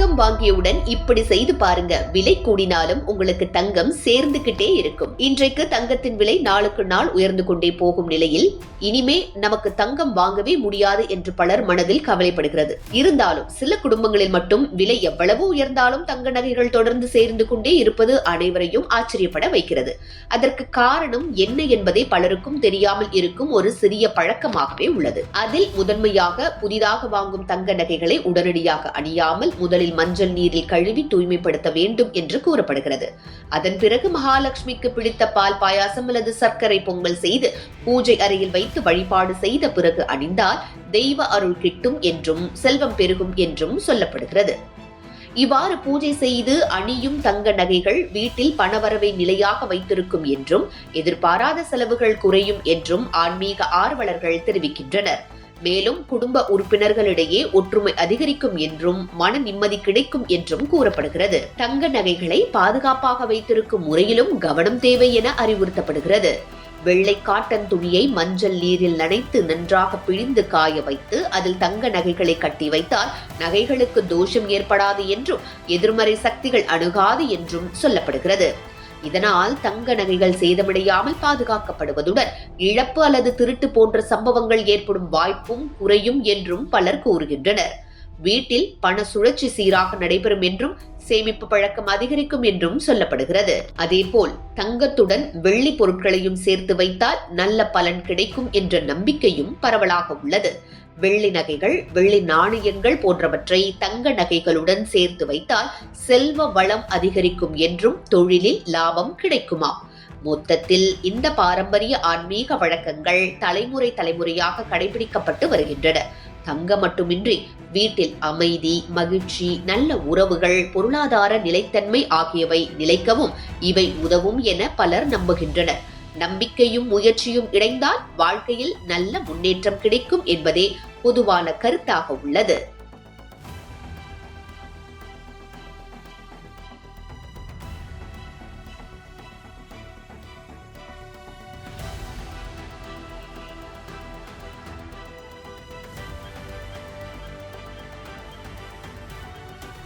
தங்கம் வாங்கியவுடன் இப்படி செய்து பாருங்க. விலை கூடினாலும் உங்களுக்கு தங்கம் சேர்ந்துகிட்டே இருக்கும். இன்றைக்கு தங்கத்தின் விலை நாளுக்கு நாள் உயர்ந்து கொண்டே போகும் நிலையில் இனிமே நமக்கு தங்கம் வாங்கவே முடியாது என்று பலர் மனதில் கவலைப்படுகிறது. இருந்தாலும் சில குடும்பங்களில் மட்டும் விலை எவ்வளவு உயர்ந்தாலும் தங்க நகைகள் தொடர்ந்து சேர்ந்து கொண்டே இருப்பது அனைவரையும் ஆச்சரியப்பட வைக்கிறது. அதற்கு காரணம் என்ன என்பதை பலருக்கும் தெரியாமல் இருக்கும் ஒரு சிறிய பழக்கமாகவே உள்ளது. அதில் முதன்மையாக புதிதாக வாங்கும் தங்க நகைகளை உடனடியாக அணியாமல் முதலில் மஞ்சள் நீரில் கழுவி தூய்மைப்படுத்த வேண்டும் என்று கூறப்படுகிறது. அதன் பிறகு மகாலட்சுமிக்கு பிடித்த பால் பாயாசம் அல்லது சர்க்கரை பொங்கல் செய்து பூஜை அறையில் வைத்து வழிபாடு செய்த பிறகு அணிந்தால் தெய்வ அருள் கிட்டும் என்றும் செல்வம் பெருகும் என்றும் சொல்லப்படுகிறது. இவ்வாறு பூஜை செய்து அணியும் தங்க நகைகள் வீட்டில் பணவரவை நிலையாக வைத்திருக்கும் என்றும் எதிர்பாராத செலவுகள் குறையும் என்றும் ஆன்மீக ஆர்வலர்கள் தெரிவிக்கின்றனர். மேலும் குடும்ப உறுப்பினர்களிடையே ஒற்றுமை அதிகரிக்கும் என்றும் மன நிம்மதி கிடைக்கும் என்றும் கூறப்படுகிறது. தங்க நகைகளை பாதுகாப்பாக வைத்திருக்கும் முறையிலும் கவனம் தேவை என அறிவுறுத்தப்படுகிறது. வெள்ளை காட்டன் துணியை மஞ்சள் நீரில் நனைத்து நன்றாக பிழிந்து காய வைத்து அதில் தங்க நகைகளை கட்டி வைத்தால் நகைகளுக்கு தோஷம் ஏற்படாது என்றும் எதிர்மறை சக்திகள் அணுகாது என்றும் சொல்லப்படுகிறது. இதனால் தங்க நகைகள் சேதமடையாமல் பாதுகாக்கப்படுவதுடன் இழப்பு அல்லது திருட்டு போன்ற சம்பவங்கள் ஏற்படும் வாய்ப்பும் குறையும் என்றும் பலர் கூறுகின்றனர். வீட்டில் பண சுழற்சி சீராக நடைபெறும் என்றும் சேமிப்பு பழக்கம் அதிகரிக்கும் என்றும் சொல்லப்படுகிறது. அதேபோல் தங்கத்துடன் வெள்ளி பொருட்களையும் சேர்த்து வைத்தால் நல்ல பலன் கிடைக்கும் என்ற நம்பிக்கையும் பரவலாக உள்ளது. வெள்ளி நகைகள், வெள்ளி நாணயங்கள் போன்றவற்றை தங்க நகைகளுடன் சேர்த்து வைத்தால் செல்வ வளம் அதிகரிக்கும் என்றும் தொழிலில் லாபம் கிடைக்குமா? மொத்தத்தில் இந்த பாரம்பரிய ஆன்மீக வழக்கங்கள் தலைமுறையாக கடைபிடிக்கப்பட்டு வருகின்றன. தங்கம் மட்டுமின்றி வீட்டில் அமைதி, மகிழ்ச்சி, நல்ல உறவுகள், பொருளாதார நிலைத்தன்மை ஆகியவை நிலைக்கவும் இவை உதவும் என பலர் நம்புகின்றனர். நம்பிக்கையும் முயற்சியும் இணைந்தால் வாழ்க்கையில் நல்ல முன்னேற்றம் கிடைக்கும் என்பதே பொதுவான கருத்தாக உள்ளது.